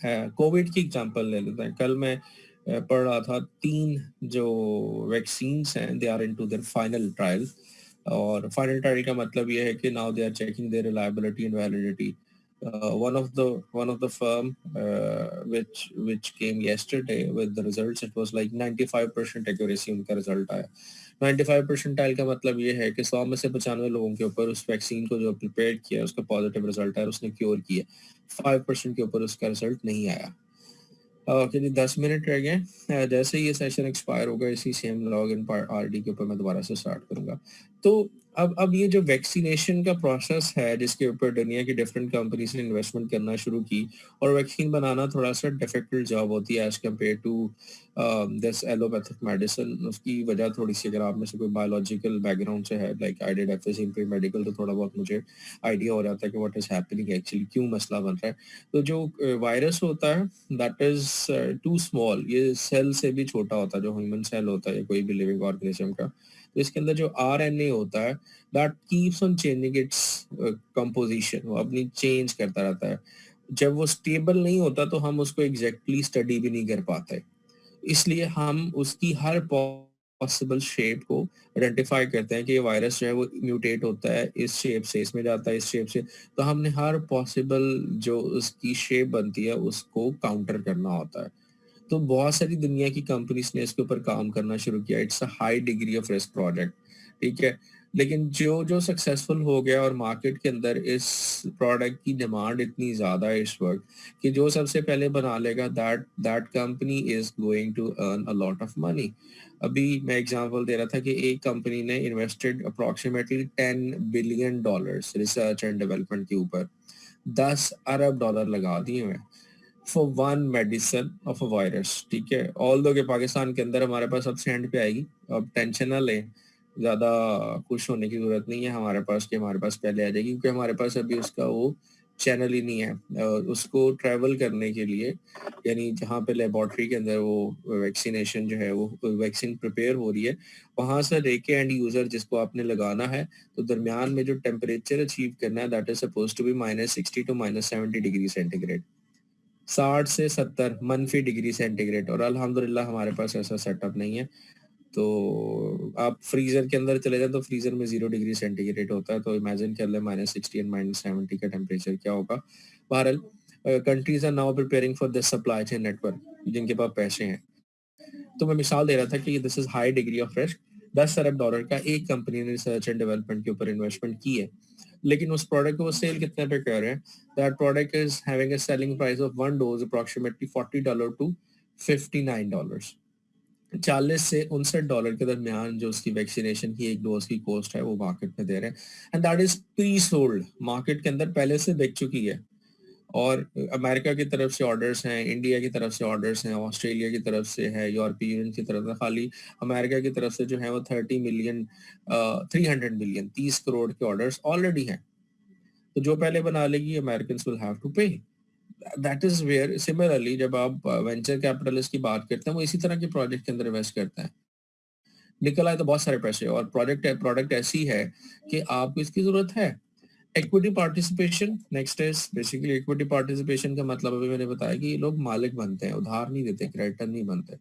[SPEAKER 1] है कोविड की एग्जांपल ले लेते हैं। कल मैं पढ़ रहा था 3 जो वैक्सीन्स हैं, they are into their final trial. और फाइनल ट्रायल का मतलब ये है कि now they are checking their reliability and validity. One of the firm which came yesterday with the results, it was like 95% accuracy उनका result आया. 95 percentile का मतलब ये है कि 100 में से 95 लोगों के ऊपर उस वैक्सीन को जो प्रिपेयर किया उसका पॉजिटिव रिजल्ट आया, उसने क्योर किया. 5% के ऊपर उसका रिजल्ट नहीं आया. ओके जी, 10 मिनट रह गए. जैसे ही ये सेशन एक्सपायर होगा इसी सेम लॉग इन आरडी के ऊपर मैं दोबारा से स्टार्ट करूंगा. तो अब ये जो वैक्सीनेशन का प्रोसेस है जिसके ऊपर दुनिया की डिफरेंट कंपनीज ने इन्वेस्टमेंट करना शुरू की, और वैक्सीन बनाना थोड़ा सा डिफिकल्ट जॉब होती है as compare to this allopathic medicine. उसकी वजह थोड़ी सी, अगर आप में से कोई बायोलॉजिकल बैकग्राउंड से है, like I did FSc in pre medical, तो थोड़ा बहुत मुझे आइडिया हो जाता है कि व्हाट इज हैपनिंग एक्चुअली, क्यों मसला बन रहा है. तो जो वायरस होता है दैट इज टू स्मॉल, ये सेल से भी छोटा होता है, जो ह्यूमन सेल होता है या कोई भी लिविंग ऑर्गेनिज्म का. तो इसके अंदर जो आरएनए होता है that keeps on changing its composition, वो अपनी चेंज करता रहता है. जब वो स्टेबल नहीं होता तो हम उसको एग्जैक्टली स्टडी भी नहीं कर पाते. इसलिए हम उसकी हर पॉसिबल शेप को आइडेंटिफाई करते हैं कि ये वायरस जो है वो म्यूटेट होता है इस शेप से, इसमें जाता है इस शेप से. तो हमने हर पॉसिबल जो उसकी शेप बनती है उसको काउंटर करना होता है. तो बहुत सारी दुनिया की कंपनीज ने इसके ऊपर काम करना शुरू किया. It's a high degree of risk project, ठीक है. लेकिन जो जो सक्सेसफुल हो गया, और मार्केट के अंदर इस प्रोडक्ट की डिमांड इतनी ज़्यादा है इस वक्त कि जो सबसे पहले बना लेगा that that company is going to earn a lot of money. अभी मैं एग्जांपल दे रहा था कि एक कंपनी ने invested approximately $10 billion research and development के ऊपर. $10 अरब लगा दिए हुए for one medicine of a virus, ठीक है. ऑल दो के पाकिस्तान के अंदर हमारे पास अब सेंड पे आएगी, अब टेंशन ना लें, ज़्यादा खुश होने की ज़रूरत नहीं है हमारे पास कि हमारे पास पहले आ जाएगी, क्योंकि हमारे पास अभी उसका वो चैनल ही नहीं है. उसको ट्रैवल करने के लिए, यानी जहाँ पे लेबॉर्ट्री के अंदर वो वैक्सीनेशन जो है वो वैक्सीन प्रिपेयर हो रही है, वहाँ से लेके एंड यूज़र जिसको आपने लगाना है, तो दरमियान में जो टेम्परेचर अचीव करना है that is suppose to be -60 to -70 degree centigrade. 60 से 70 मनफी डिग्री सेंटीग्रेड. और अल्हम्दुलिल्लाह हमारे पास ऐसा सेटअप नहीं है. तो आप फ्रीजर के अंदर चले जाए तो फ्रीजर में 0 डिग्री सेंटीग्रेड होता है. तो इमेजिन कर ले -60 एंड -70 का टेम्परेचर क्या होगा. बहरहाल countries are now preparing for this supply chain network, जिनके पास पैसे हैं. तो मैं मिसाल दे रहा था कि this is high degree of risk. $10 अरब का एक कंपनी ने रिसर्च एंड डेवलपमेंट के ऊपर इन्वेस्टमेंट की है, लेकिन उस प्रोडक्ट को वो सेल कितने पे कर रहे हैं. That product is having a selling price of one dose approximately $40 to $59. 40 से $59 के दरमियान जो उसकी वैक्सीनेशन की एक डोज की कॉस्ट है वो मार्केट में दे रहे हैं. And that is pre sold, market के अंदर पहले से बिक चुकी है. और अमेरिका की तरफ से ऑर्डर्स हैं, इंडिया की तरफ से ऑर्डर्स हैं, ऑस्ट्रेलिया की तरफ से है, यूरोपीय यूनियन की तरफ से. खाली अमेरिका की तरफ से जो है वो 300 मिलियन 30 करोड़ के ऑर्डर्स ऑलरेडी हैं. तो जो पहले बना लेगी अमेरिकन विल हैव टू पे. दैट इज वेयर सिमिलरली जब आप वेंचर कैपिटलिस्ट की बात करते हैं, वो इसी तरह के प्रोजेक्ट के अंदर इन्वेस्ट करते हैं. निकल आए तो बहुत सारे पैसे, और प्रोडक्ट ऐसी है कि आपको इसकी जरूरत है. Equity participation next is basically, equity participation का मतलब अभी मैंने बताया कि ये लोग मालिक बनते हैं, उधार नहीं देते, क्रेडिटर नहीं बनते.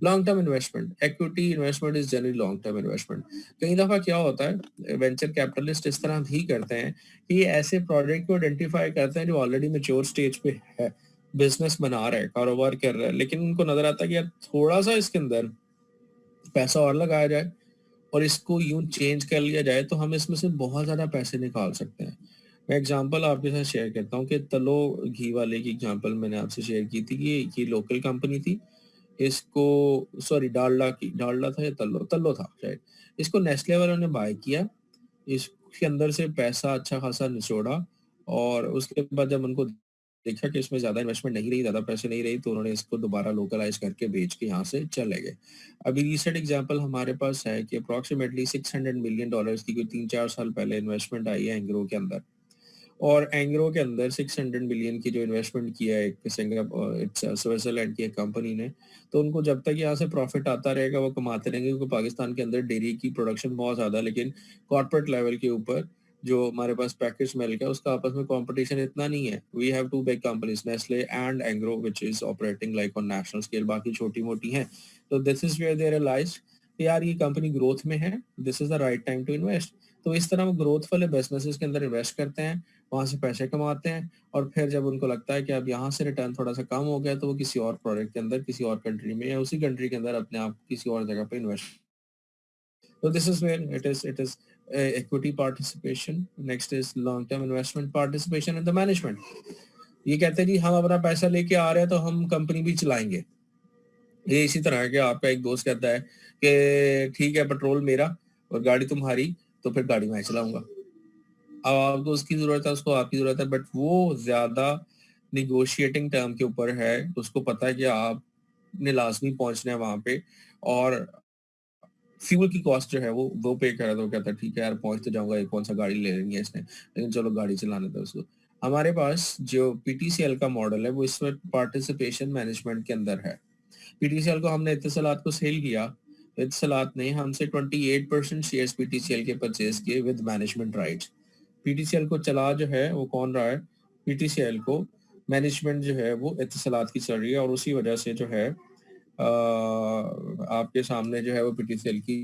[SPEAKER 1] Long term investment, equity investment is generally long term investment. कई दफा क्या होता है, वेंचर कैपिटलिस्ट इस तरह भी करते हैं कि ये ऐसे प्रोजेक्ट को आइडेंटिफाई करते हैं जो ऑलरेडी मेच्योर स्टेज पे है, बिजनेस बना रहा है, कारोबार कर रहा है, लेकिन उनको नजर आता है कि यार थोड़ा सा इसके अंदर पैसा और लगाया जाए और इसको यूं चेंज कर लिया जाए तो हम इसमें से बहुत ज़्यादा पैसे निकाल सकते हैं. मैं एग्जांपल आपके साथ शेयर करता हूँ कि तलो घी वाले की एग्जांपल मैंने आपसे शेयर की थी कि ये लोकल कंपनी थी. इसको, सॉरी, डालडा की, डालडा था या तल्लो, तल्लो था शायद. इसको नेस्ले वालों ने बाय किया, इसके अंदर से पैसा अच्छा खासा निचोड़ा, और उसके बाद जब उनको देखा कि इसमें ज़्यादा इन्वेस्टमेंट नहीं रही, ज़्यादा पैसे नहीं रही, तो उन्होंने इसको दोबारा लोकलाइज करके बेच के यहाँ से चले गए. अभी रिसेंट एग्जांपल हमारे पास है कि अप्रोक्सीमेटली $600 मिलियन की कोई 3-4 साल पहले इन्वेस्टमेंट आई है एंग्रो के अंदर. और एंग्रो के अंदर 600 मिलियन की जो इन्वेस्टमेंट किया है एक सिंगापुर, इट्स स्विट्जरलैंड की एक कंपनी ने, तो उनको जब तक यहाँ से प्रॉफिट आता रहेगा वो कमाते रहेंगे, क्योंकि पाकिस्तान के अंदर डेयरी की प्रोडक्शन बहुत ज़्यादा है, लेकिन कॉर्पोरेट लेवल के ऊपर जो हमारे पास पैकेज मिल्क है उसका आपस में कंपटीशन इतना नहीं है. We have two big companies, Nestle and Engro, which is operating like on national scale, बाकी छोटी मोटी हैं. तो this is where they realise यार ये कंपनी ग्रोथ में है, this is the right time to invest. तो इस तरह वो ग्रोथ वाले बिजनेसेस के अंदर इन्वेस्ट करते हैं, वहाँ से पैसे कमाते हैं, और फिर जब उनको लगता है कि अब यहाँ से रिटर्न थोड़ा सा कम हो गया, तो वो किसी और प्रोडक्ट के अंदर, किसी और कंट्री में या उसी कंट्री के अंदर अपने आप किसी और जगह पे invest. So this is where it is equity participation. Next is long term investment participation and the management. ये कहते हैं जी हम अपना पैसा लेके आ रहे हैं तो हम कंपनी भी चलाएंगे। ये इसी तरह है कि आपका एक दोस्त कहता है कि ठीक है पेट्रोल मेरा और गाड़ी तुम्हारी, तो फिर गाड़ी मैं चलाऊंगा। अब आपको उसकी जरूरत है, उसको आपकी जरूरत है, बट वो ज्यादा निगोशिएटिंग टर्म के ऊपर है। उसको पता है कि आपने लाजमी पहुंचना है वहां पे, और फ्यूल की कॉस्ट जो है वो पे करा, तो कहता है ठीक है यार पहुंच तो जाऊंगा, कौन सा गाड़ी ले लेनी है इसने, लेकिन चलो गाड़ी चलाने दो उसको। हमारे पास जो पीटीसीएल का मॉडल है वो इसमें पार्टिसिपेशन मैनेजमेंट के अंदर है। पीटीसीएल को हमने इत्तसलात को सेल किया, इत्तसलात ने हमसे 28% शेयर्स पीटीसीएल के परचेज किए विद मैनेजमेंट राइट्स। पीटीसीएल को चला जो है वो कौन रहा है, पीटीसीएल को मैनेजमेंट जो है वो इत्तसलात की चल रही है, और उसी वजह से जो है आपके सामने जो है वो पीटीसीएल की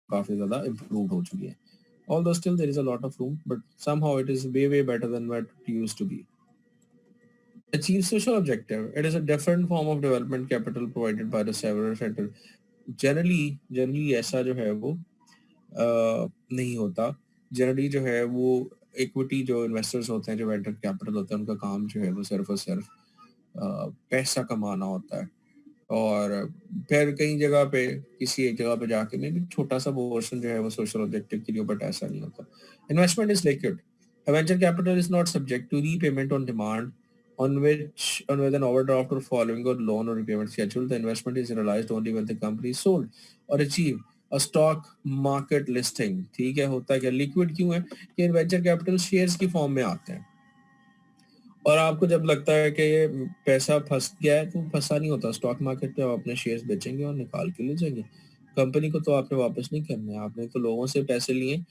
[SPEAKER 1] काफी ज्यादा इम्प्रूव हो चुकी है। Although still there is a lot of room, but somehow it is way better than what it used to be. Achieve social objective. It is a different form of development capital provided by the several center. Generally ऐसा जो है वो नहीं होता। Generally जो है वो equity जो इन्वेस्टर्स होते हैं, जो वेंचर कैपिटल होते हैं, उनका काम जो है वो सिर्फ और सिर्फ पैसा कमाना होता है, और फिर कई जगह पे किसी एक जगह पे जाके में भी छोटा सा पोर्शन जो है वो सोशल ऑब्जेक्टिव के लिए, बट ऐसा नहीं होता। Investment is liquid. Venture capital is not subject to repayment on demand on with an overdraft or following or loan or repayment schedule. The investment is realized only when the company is sold or achieve a stock market listing. ठीक है, होता है क्या, liquid क्यों है कि venture capital shares की form में आते हैं, और आपको जब लगता है कि ये पैसा फंस गया है, तो फंसा नहीं होता। स्टॉक मार्केट पे आप अपने शेयर्स बेचेंगे और निकाल के ले जाएंगे। कंपनी को तो आपने वापस नहीं करना है, आपने तो लोगों से पैसे लिए,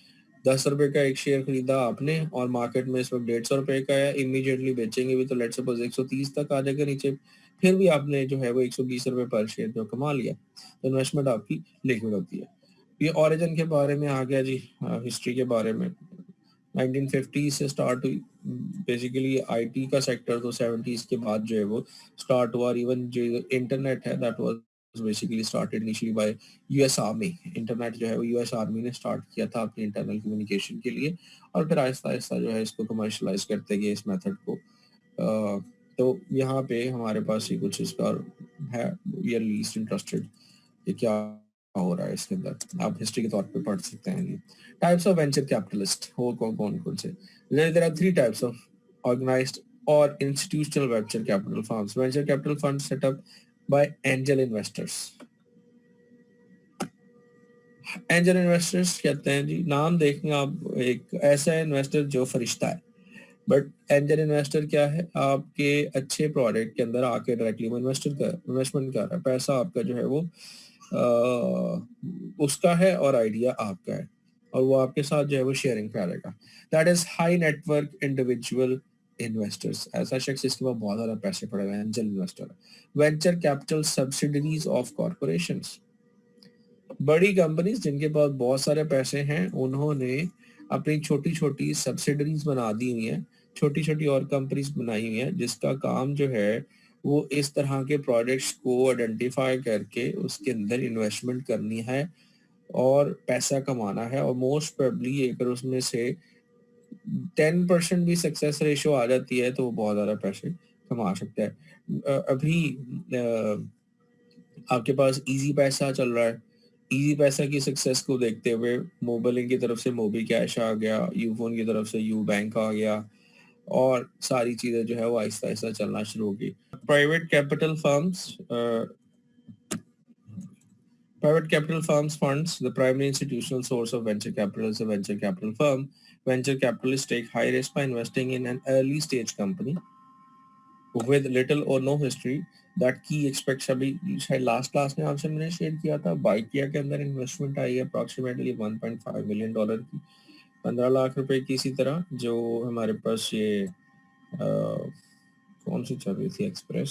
[SPEAKER 1] 10 रुपए का एक शेयर खरीदा आपने, और मार्केट में इस वक्त 150 रुपए का है, इमीडिएटली बेचेंगे भी तो लेट्स सपोज 130 तक आ जाएगा नीचे, फिर भी आपने जो है वो 120 रुपए पर शेयर जो कमा लिया, तो इन्वेस्टमेंट आपकी लिक्विड होती है। ये ओरिजिन के बारे में आ गया जी, हिस्ट्री के बारे में। 1950 से स्टार्ट हुई बेसिकली आईटी का सेक्टर, तो 70s के बाद जो है वो स्टार्ट हुआ। इवन जो इंटरनेट है that was basically started initially by US army. Internet जो है वो यूएस आर्मी ने स्टार्ट किया था अपनी इंटरनल कम्युनिकेशन के लिए, और फिर आहिस्ता आहिस्ता जो है इसको कमर्शलाइज करते गए इस मेथड को। तो यहाँ पे हमारे पास ही कुछ इसका है, वी आर लीस्ट इंटरेस्टेड कि क्या हो रहा है इसके अंदर, आप हिस्ट्री के तौर पे पढ़ सकते हैं ये। टाइप्स ऑफ वेंचर कैपिटलिस्ट हो कौन से, there are 3 types of organized और institutional venture capital firms. Venture capital fund set up by angel investors. Angel investors कहते हैं जी, नाम देखेंगे आप, एक ऐसा इन्वेस्टर जो फरिश्ता है, बट एंजल इन्वेस्टर क्या है, आपके अच्छे प्रोडक्ट के अंदर आके डायरेक्टली इन्वेस्टमेंट कर रहा है। पैसा आपका जो है वो उसका है और आइडिया आपका है, और वो आपके साथ जो है वो शेयरिंग करेगा। That is high network individual investors. ऐसा शख्स जिसके पास बहुत ज्यादा पैसे पड़े हुए हैं, angel investor. Venture capital subsidiaries of corporations. बड़ी कंपनीज जिनके पास बहुत सारे पैसे हैं, उन्होंने अपनी छोटी छोटी सब्सिडरीज बना दी हुई हैं, छोटी छोटी और कंपनीज बनाई हुई हैं, जिसका काम जो है वो इस तरह के प्रोडक्ट्स को आइडेंटिफाई करके उसके अंदर इन्वेस्टमेंट करनी है और पैसा कमाना है। और मोस्ट प्रोबेबली अगर उसमें से 10% भी सक्सेस रेशियो आ जाती है तो वो बहुत ज़्यादा पैसे कमा सकता है। अभी आपके पास इजी पैसा चल रहा है, इजी पैसा की सक्सेस को देखते हुए मोबाइल की तरफ से मोबी कैश आ गया, यूफोन की तरफ से यू बैंक आ गया, और सारी चीजें जो है वो आहिस्ता आहिस्ता चलना शुरू हो गई। Private capital firms Private capital firms funds, the primary institutional source of venture capital is a venture capital firm. Venture capitalists take high risk by investing in an early stage company with little or no history that key expects। अभी शायद last class में आपसे मैंने share किया था, बाइकिया के अंदर investment आई है अप्रोक्सीमेटली $1.5 मिलियन की, 15 लाख रुपए की। इसी तरह जो हमारे पास ये कौन सी चल रही थी, एक्सप्रेस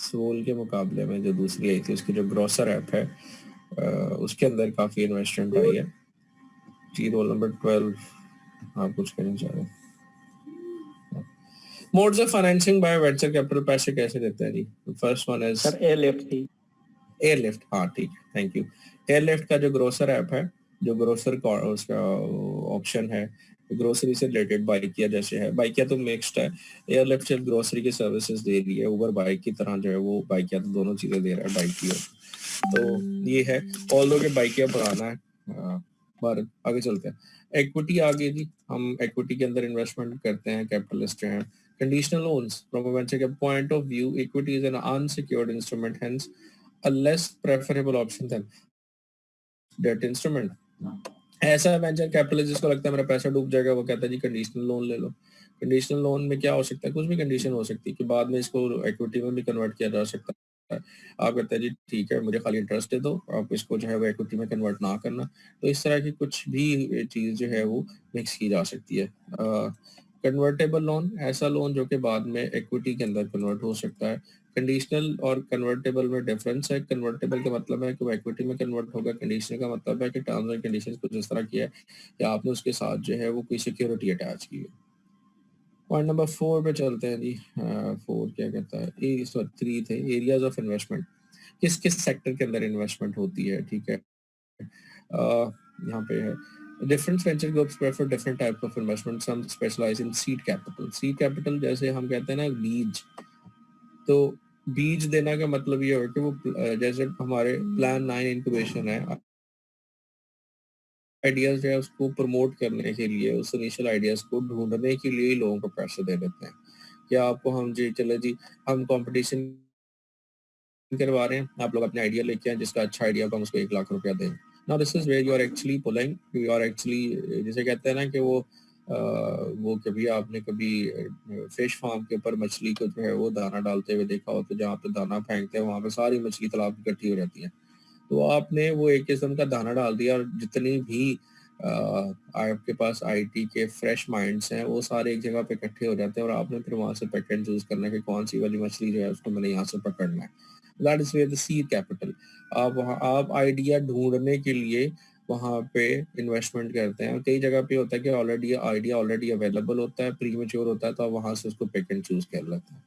[SPEAKER 1] सोल के मुकाबले में जो दूसरी आई थी, उसकी जो ग्रोसर ऐप है उसके अंदर काफी इन्वेस्टमेंट आई है। जी रोल नंबर 12 आप कुछ कहना चाह रहे हैं? Modes of financing by venture capital पैसे कैसे देते हैं जी? First one is
[SPEAKER 2] sir airlift थी।
[SPEAKER 1] एयरलिफ्ट, हाँ ठीक है, थैंक यू। एयरलिफ्ट का जो ग्रोसर ऐप है, जो ग्रोसर का उसका ऑप्शन है, ग्रोसरी से रिलेटेड बाइकिया जैसे है, बाइकिया तो मिक्स्ड है, एयरलिफ्ट सिर्फ ग्रोसरी की सर्विसेज दे रही है, उबर बाइक की तरह जो है वो बाइकिया तो दोनों चीजें दे रहा है बाइकिया। तो ये है, ऑल्दो के बाइकिया पुराना है। पर आगे चलते हैं, इक्विटी आ गई जी, हम इक्विटी के अंदर इन्वेस्टमेंट करते हैं, कैपिटलिस्ट हैं। Conditional loans from a venture के point of view, equity is an unsecured instrument, hence a less preferable option than debt instrument। ऐसा वेंचर कैपिटलिस्ट जिसको लगता है मेरा पैसा डूब जाएगा, वो कहता है जी कंडीशनल लोन ले लो। कंडीशनल लोन में क्या हो सकता है, कुछ भी कंडीशन हो सकती है कि बाद में इसको इक्विटी में भी कन्वर्ट किया जा सकता है। आप कहते हैं जी ठीक है मुझे खाली इंटरेस्ट दे दो, आप इसको जो है वो इक्विटी में कन्वर्ट ना करना। तो इस तरह की कुछ भी चीज़ जो है वो मिक्स की जा सकती है। कन्वर्टेबल लोन, ऐसा लोन जो कि बाद में इक्विटी के अंदर कन्वर्ट हो सकता है। कंडीशनल और कन्वर्टेबल में डिफरेंस है, कन्वर्टेबल का मतलब है कि वो इक्विटी में कन्वर्ट होगा, कंडीशनल का मतलब है कि टर्म्स एंड कंडीशंस कुछ इस तरह की है कि आपने उसके साथ जो है वो कोई सिक्योरिटी अटैच की है। पॉइंट नंबर 4 पे चलते हैं जी। 4 क्या कहता है, 3 थे, एरियाज ऑफ इन्वेस्टमेंट, किस किस सेक्टर के अंदर इन्वेस्टमेंट होती है, ठीक है। यहाँ पे है different venture groups prefer different type of investment, some specialize in seed capital। seed capital जैसे हम कहते हैं ना बीज, तो बीज देना का मतलब ये है कि वो जैसे हमारे प्लान 9 इंक्यूबेशन है, आइडियाज जो है उसको प्रमोट करने के लिए, उस इनिशियल आइडियाज को ढूंढने के लिए लोगों को पैसे दे देते हैं। क्या आपको हम जी चले जी हम कंपटीशन करवा रहे हैं, आप लोग अपने आइडिया लेके आए, जिसका अच्छा आइडिया होगा हम उसको 1 लाख रुपया दें। Now this is where you are actually pulling, you are actually, जिसे कहते हैं ना कि वो कभी आपने कभी फिश फार्म के ऊपर मछली को जो है वो दाना डालते हुए देखा हो, तो जहाँ पे दाना फेंकते हैं वहां पे सारी मछली तालाब इकट्ठी हो जाती है। तो आपने वो एक किस्म का दाना डाल दिया, और जितनी भी आपके पास आईटी के फ्रेश माइंड्स हैं वो सारे एक जगह पे इकट्ठे हो जाते हैं, और आपने फिर वहां से पिक एंड चूज करना है कि कौन सी वाली मछली जो है उसको मैंने यहाँ से पकड़ना है। That is where the seed capital. आप वहाँ आप आइडिया ढूंढने के लिए वहाँ पे इन्वेस्टमेंट करते हैं। कई जगह पे होता है कि ऑलरेडी आइडिया ऑलरेडी अवेलेबल होता है, प्री मेच्योर होता है, तो आप वहाँ से उसको पिक एंड चूज कर लेते हैं।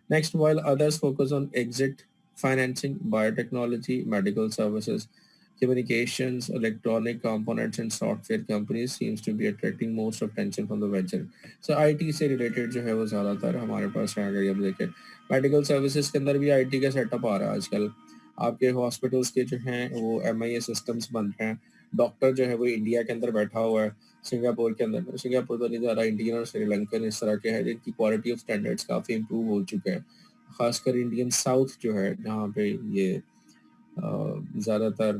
[SPEAKER 1] Next, while others focus on exit financing, biotechnology, medical services, communications, electronic components, and software companies seems to be attracting most of attention from the venture। So IT से related जो है वो ज़्यादातर हमारे पास आ गई। अब देखें मेडिकल सर्विसेज के अंदर भी IT का सेटअप आ रहा है आजकल। आपके हॉस्पिटल्स के जो हैं वो MIA सिस्टम्स बन रहे हैं। डॉक्टर जो है वो इंडिया के अंदर बैठा हुआ है, सिंगापुर के अंदर, सिंगापुर तो नहीं ज़्यादा, इंडियन और श्रीलंकन इस तरह के हैं जिनकी क्वालिटी ऑफ स्टैंडर्ड्स काफ़ी इम्प्रूव हो चुके हैं। खासकर इंडियन साउथ जो है जहाँ पे ये ज़्यादातर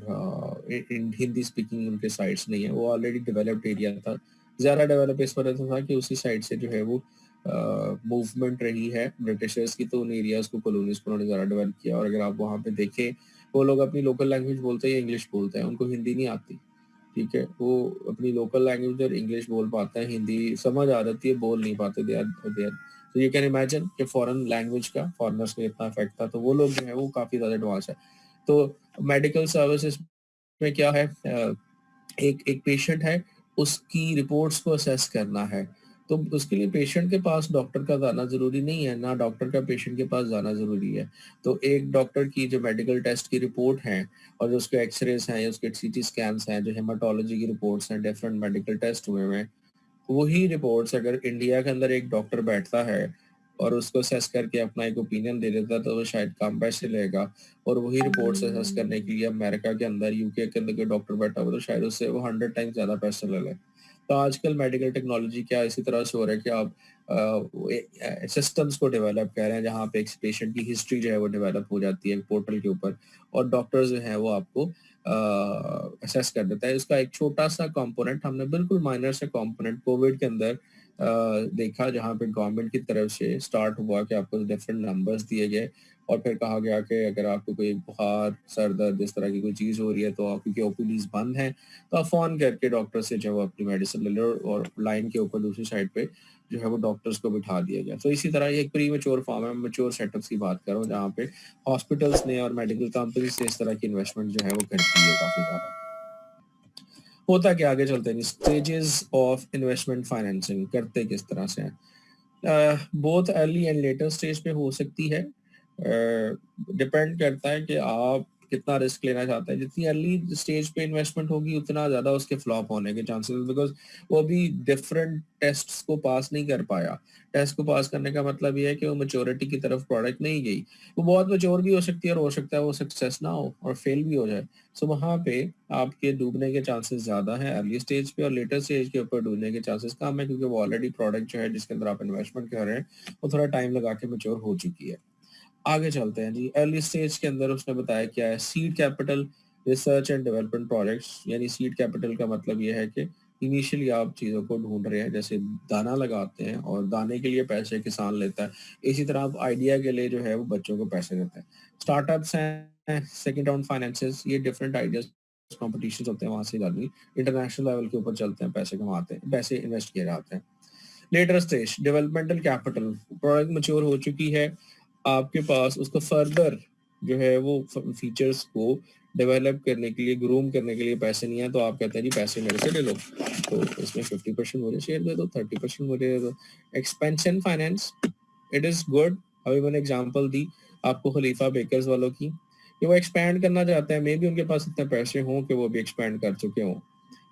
[SPEAKER 1] हिंदी स्पीकिंग उनके साइड्स नहीं है, वो ऑलरेडी डेवलप्ड एरिया था। ज़्यादा डेवलप इस वजह से था कि उसी साइड से जो है वो मूवमेंट रही है ब्रिटिशर्स की, तो उन एरियाज़ को कॉलोनीज को उन्होंने ज़्यादा डेवलप किया। और अगर आप वहाँ पे देखें, वो लोग अपनी लोकल लैंग्वेज बोलते हैं, इंग्लिश बोलते हैं, उनको हिंदी नहीं आती, ठीक है। वो अपनी लोकल लैंग्वेज और इंग्लिश बोल पाते हैं, हिंदी समझ आ जाती है, बोल नहीं पाते। दे आर तो यू कैन इमेजिन कि फॉरेन लैंग्वेज का फॉरेनर्स में इतना इफेक्ट था। तो वो लोग जो है वो काफ़ी ज़्यादा एडवांस है। तो मेडिकल सर्विसेज में क्या है, एक एक पेशेंट है, उसकी रिपोर्ट्स को असेस करना है, तो उसके लिए पेशेंट के पास डॉक्टर का जाना ज़रूरी नहीं है, ना डॉक्टर का पेशेंट के पास जाना ज़रूरी है। तो एक डॉक्टर की जो मेडिकल टेस्ट की रिपोर्ट है, और जो उसके एक्सरेज हैं या उसके सीटी स्कैन्स हैं, जो हेमाटोलॉजी की रिपोर्ट्स हैं, डिफरेंट मेडिकल टेस्ट हुए हैं, वही रिपोर्ट्स अगर इंडिया के अंदर एक डॉक्टर बैठता है और उसको असेस करके अपना एक ओपिनियन दे देता है, तो वो शायद कम पैसे लेगा। और वही रिपोर्ट्स असेस करने के लिए अमेरिका के अंदर, यूके के अंदर कोई डॉक्टर बैठा हुआ, तो शायद उससे वो 100 टाइम्स ज़्यादा पैसे ले ले। तो आजकल मेडिकल टेक्नोलॉजी क्या इसी तरह से हो रहा है कि आप सिस्टम्स को डेवलप कर रहे हैं, जहाँ पे एक पेशेंट की हिस्ट्री जो है वो डेवलप हो जाती है पोर्टल के ऊपर, और डॉक्टर जो है वो आपको असेस कर देता है। इसका एक छोटा सा कंपोनेंट हमने, बिल्कुल माइनर सा कंपोनेंट, कोविड के अंदर देखा, जहाँ पे गवर्नमेंट की तरफ से स्टार्ट हुआ कि आपको डिफरेंट नंबर्स दिए गए, और फिर कहा गया कि अगर आपको कोई बुखार, सर दर्द, इस तरह की कोई चीज़ हो रही है, तो आपकी ओपीडीज बंद हैं, तो आप फ़ोन करके डॉक्टर से जो है अपनी मेडिसिन ले लो, और लाइन के ऊपर दूसरी साइड पे जो है वो डॉक्टर्स को बिठा दिया गया। तो इसी तरह ये एक प्री मेच्योर फॉर्म है, मेच्योर सेटअप्स की बात कर रहा हूँ, जहाँ पे हॉस्पिटल्स ने और मेडिकल कंपनीज से इस तरह की इन्वेस्टमेंट जो है वो करती है काफ़ी ज़्यादा। होता क्या, आगे चलते हैं जी। स्टेजेस ऑफ इन्वेस्टमेंट फाइनेंसिंग करते किस तरह से हैं, both early and later stage पे हो सकती है। डिपेंड करता है कि आप कितना रिस्क लेना चाहते हैं। जितनी अर्ली स्टेज पे इन्वेस्टमेंट होगी उतना ज़्यादा उसके फ्लॉप होने के चांसेस, बिकॉज वो अभी डिफरेंट टेस्ट्स को पास नहीं कर पाया। टेस्ट को पास करने का मतलब ये है कि वो मेच्योरिटी की तरफ प्रोडक्ट नहीं गई। वो बहुत मेच्योर भी हो सकती है और हो सकता है वो सक्सेस ना हो और फेल भी हो जाए। सो वहाँ पे आपके डूबने के चांसेस ज़्यादा हैं अर्ली स्टेज पे, और लेटर स्टेज के ऊपर डूबने के चांसेस कम है, क्योंकि वो ऑलरेडी प्रोडक्ट जो है जिसके अंदर आप इन्वेस्टमेंट कर रहे हैं वो थोड़ा टाइम लगा के मेच्योर हो चुकी है। आगे चलते हैं जी। अर्ली स्टेज के अंदर उसने बताया क्या है, seed capital, research and development projects. यानी सीड कैपिटल का मतलब ये है कि इनिशियली आप चीज़ों को ढूंढ रहे हैं, जैसे दाना लगाते हैं और दाने के लिए पैसे किसान लेता है, इसी तरह आप आइडिया के लिए जो है वो बच्चों को पैसे देते हैं। स्टार्टअप्स हैं, सेकेंड राउंड फाइनेंसेस, ये डिफरेंट आइडियाज कॉम्पिटिशन होते हैं, वहाँ से आदमी इंटरनेशनल लेवल के ऊपर चलते हैं, पैसे कमाते हैं, पैसे इन्वेस्ट किए जाते हैं। Later stage developmental capital, product mature हो चुकी है, आपके पास उसको फर्दर जो है वो फीचर्स को डेवलप करने के लिए, ग्रूम करने के लिए पैसे नहीं है, तो आप कहते हैं जी पैसे मेरे से ले लो, तो इसमें 50% मुझे शेयर दे दो, 30% मुझे दे दो। Expansion finance, it is good. अभी मैंने एग्जांपल दी आपको खलीफा बेकर्स वालों की, कि वो एक्सपैंड करना चाहते हैं, मे बी उनके पास इतने पैसे हों कि वो भी एक्सपैंड कर चुके हों,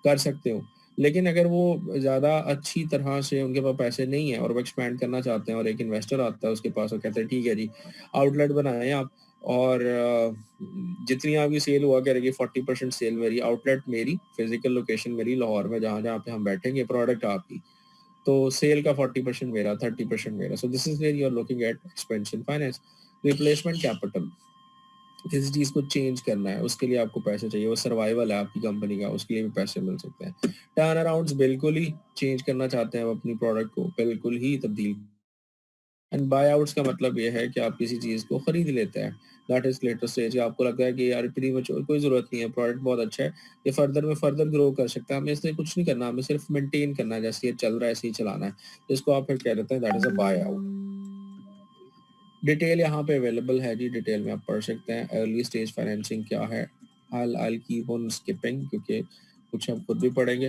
[SPEAKER 1] कर सकते हो। लेकिन अगर वो ज़्यादा अच्छी तरह से उनके पास पैसे नहीं है और वो एक्सपैंड करना चाहते हैं और एक इन्वेस्टर आता है उसके पास और कहते हैं ठीक है जी आउटलेट बनाएं आप, और जितनी आपकी सेल हुआ करेगी 40% सेल मेरी, आउटलेट मेरी, फिजिकल लोकेशन मेरी लाहौर में, जहाँ जहाँ पे हम बैठेंगे, प्रोडक्ट आपकी, तो सेल का 40% मेरा, 30% मेरा। So this is where you are looking at expansion finance. Replacement capital, किसी चीज को चेंज करना है उसके लिए आपको पैसे चाहिए, वो सर्वाइवल है आपकी कंपनी का, उसके लिए भी पैसे मिल सकते हैं। टर्न अराउंड, बिल्कुल ही चेंज करना चाहते हैं अपनी प्रोडक्ट को, बिल्कुल ही तब्दील। एंड बाय आउट्स का मतलब ये है कि आप किसी चीज को खरीद लेते हैं, दैट इज लेटर स्टेज। आपको लगता है कि यार प्री मच्योर, कोई जरूरत नहीं है, प्रोडक्ट बहुत अच्छा है, ये फर्दर में फर्दर ग्रो कर सकता है, हमें इसमें कुछ नहीं करना, हमें सिर्फ मेंटेन करना है, जैसे ये चल रहा है ऐसे ही चलाना है, जिसको आप फिर कह देते हैं that is a bye out. Detail यहाँ पे अवेलेबल है जी, डिटेल में आप पढ़ सकते हैं अर्ली स्टेज फाइनेंसिंग क्या है। I'll keep on skipping क्योंकि कुछ हम खुद भी पढ़ेंगे।